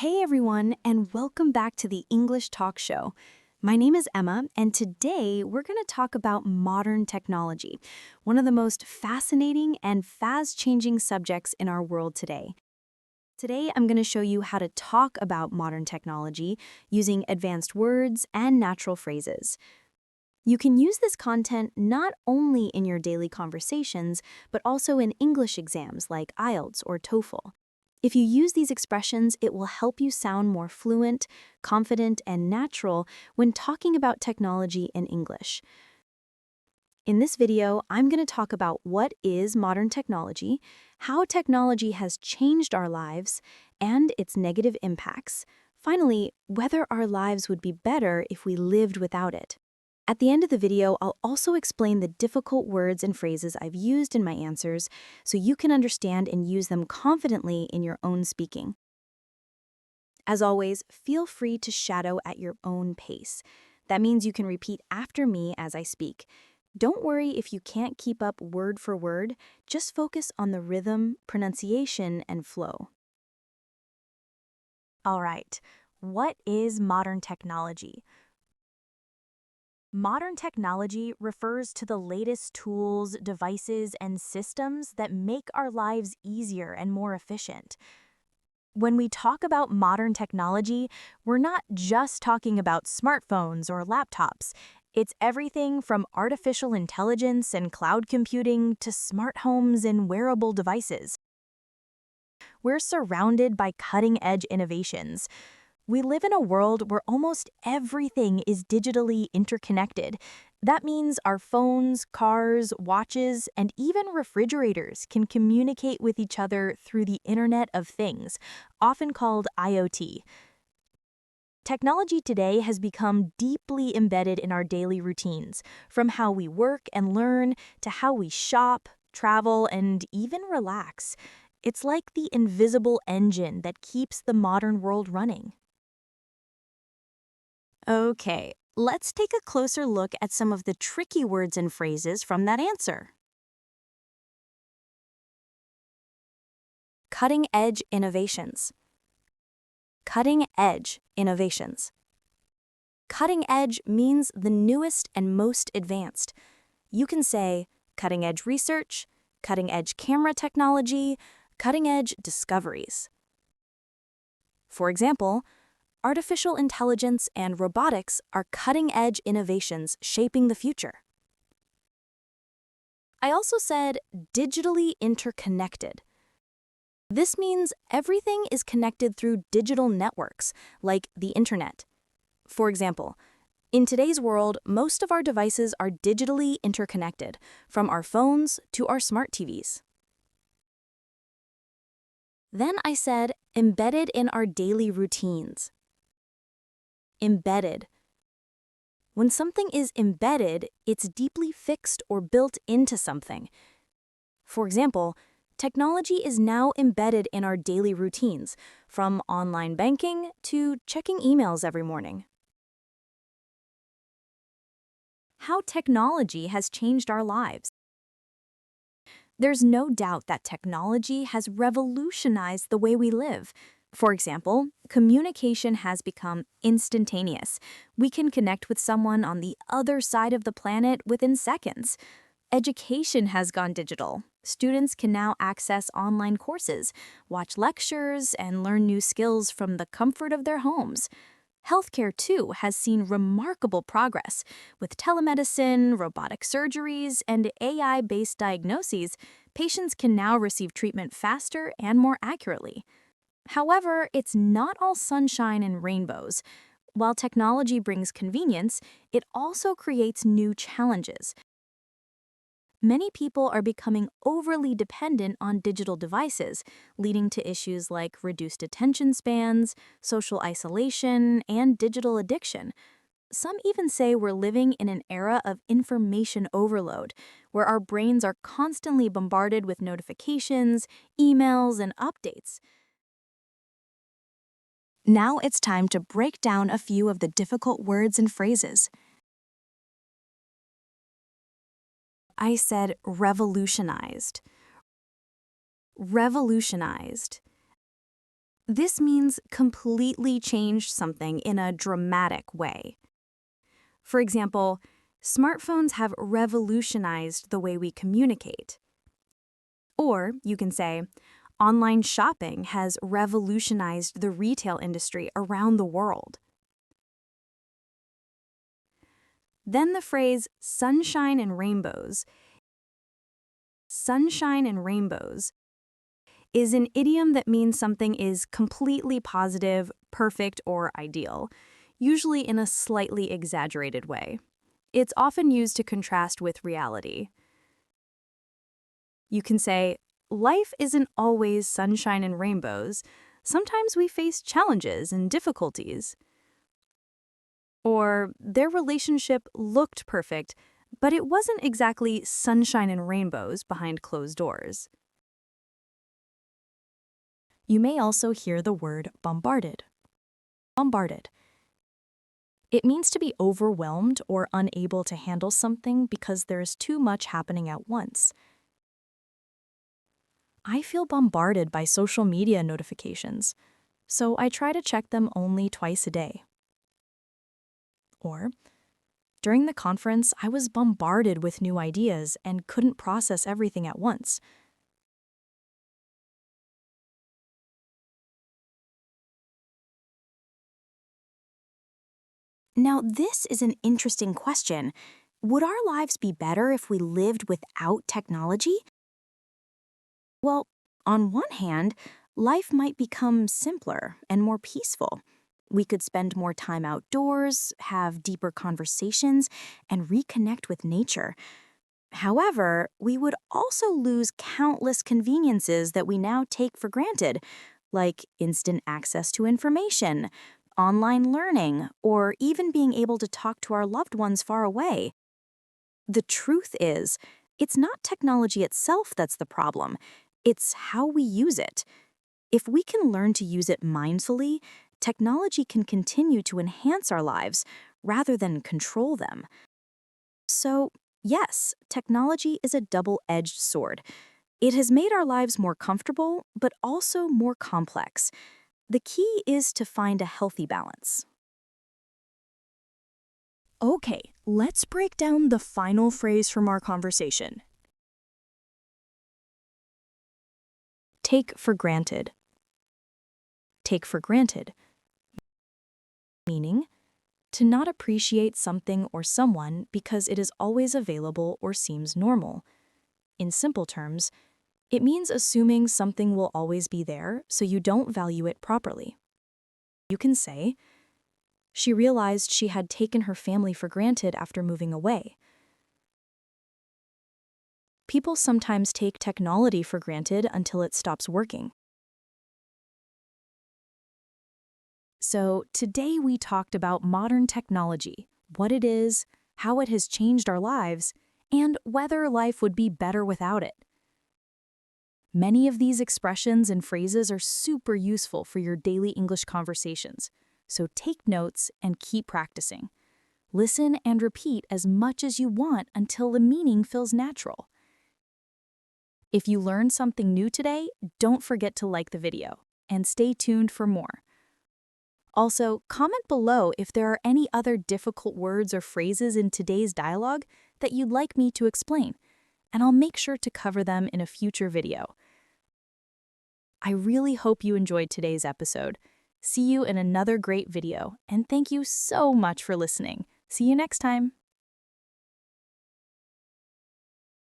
Hey everyone, and welcome back to the English Talk Show. My name is Emma, and today we're going to talk about modern technology, one of the most fascinating and fast-changing subjects in our world today. Today, I'm going to show you how to talk about modern technology using advanced words and natural phrases. You can use this content not only in your daily conversations, but also in English exams like IELTS or TOEFL. If you use these expressions, it will help you sound more fluent, confident, and natural when talking about technology in English. In this video, I'm going to talk about what is modern technology, how technology has changed our lives, and its negative impacts. Finally, whether our lives would be better if we lived without it. At the end of the video, I'll also explain the difficult words and phrases I've used in my answers so you can understand and use them confidently in your own speaking. As always, feel free to shadow at your own pace. That means you can repeat after me as I speak. Don't worry if you can't keep up word for word, just focus on the rhythm, pronunciation, and flow. All right, what is modern technology? Modern technology refers to the latest tools, devices, and systems that make our lives easier and more efficient. When we talk about modern technology, we're not just talking about smartphones or laptops. It's everything from artificial intelligence and cloud computing to smart homes and wearable devices. We're surrounded by cutting-edge innovations. We live in a world where almost everything is digitally interconnected. That means our phones, cars, watches, and even refrigerators can communicate with each other through the Internet of Things, often called IoT. Technology today has become deeply embedded in our daily routines, from how we work and learn to how we shop, travel, and even relax. It's like the invisible engine that keeps the modern world running. Okay, let's take a closer look at some of the tricky words and phrases from that answer. Cutting-edge innovations. Cutting-edge innovations. Cutting-edge means the newest and most advanced. You can say cutting-edge research, cutting-edge camera technology, cutting-edge discoveries. For example, artificial intelligence and robotics are cutting-edge innovations shaping the future. I also said digitally interconnected. This means everything is connected through digital networks, like the internet. For example, in today's world, most of our devices are digitally interconnected, from our phones to our smart TVs. Then I said embedded in our daily routines. Embedded. When something is embedded, it's deeply fixed or built into something. For example, technology is now embedded in our daily routines, from online banking to checking emails every morning. How technology has changed our lives. There's no doubt that technology has revolutionized the way we live. For example, communication has become instantaneous. We can connect with someone on the other side of the planet within seconds. Education has gone digital. Students can now access online courses, watch lectures, and learn new skills from the comfort of their homes. Healthcare, too, has seen remarkable progress. With telemedicine, robotic surgeries, and AI-based diagnoses, patients can now receive treatment faster and more accurately. However, it's not all sunshine and rainbows. While technology brings convenience, it also creates new challenges. Many people are becoming overly dependent on digital devices, leading to issues like reduced attention spans, social isolation, and digital addiction. Some even say we're living in an era of information overload, where our brains are constantly bombarded with notifications, emails, and updates. Now it's time to break down a few of the difficult words and phrases. I said revolutionized. Revolutionized. This means completely change something in a dramatic way. For example, smartphones have revolutionized the way we communicate. Or you can say, online shopping has revolutionized the retail industry around the world. Then the phrase sunshine and rainbows. Sunshine and rainbows is an idiom that means something is completely positive, perfect, or ideal, usually in a slightly exaggerated way. It's often used to contrast with reality. You can say, life isn't always sunshine and rainbows. Sometimes we face challenges and difficulties. Or, their relationship looked perfect, but it wasn't exactly sunshine and rainbows behind closed doors. You may also hear the word bombarded. Bombarded. It means to be overwhelmed or unable to handle something because there is too much happening at once. I feel bombarded by social media notifications, so I try to check them only twice a day. Or, during the conference, I was bombarded with new ideas and couldn't process everything at once. Now, this is an interesting question. Would our lives be better if we lived without technology? Well, on one hand, life might become simpler and more peaceful. We could spend more time outdoors, have deeper conversations, and reconnect with nature. However, we would also lose countless conveniences that we now take for granted, like instant access to information, online learning, or even being able to talk to our loved ones far away. The truth is, it's not technology itself that's the problem. It's how we use it. If we can learn to use it mindfully, technology can continue to enhance our lives rather than control them. So, yes, technology is a double-edged sword. It has made our lives more comfortable, but also more complex. The key is to find a healthy balance. Okay, let's break down the final phrase from our conversation. Take for granted. Take for granted, meaning to not appreciate something or someone because it is always available or seems normal. In simple terms, it means assuming something will always be there so you don't value it properly. You can say, she realized she had taken her family for granted after moving away. People sometimes take technology for granted until it stops working. So today we talked about modern technology, what it is, how it has changed our lives, and whether life would be better without it. Many of these expressions and phrases are super useful for your daily English conversations, so take notes and keep practicing. Listen and repeat as much as you want until the meaning feels natural. If you learned something new today, don't forget to like the video, and stay tuned for more. Also, comment below if there are any other difficult words or phrases in today's dialogue that you'd like me to explain, and I'll make sure to cover them in a future video. I really hope you enjoyed today's episode. See you in another great video, and thank you so much for listening. See you next time.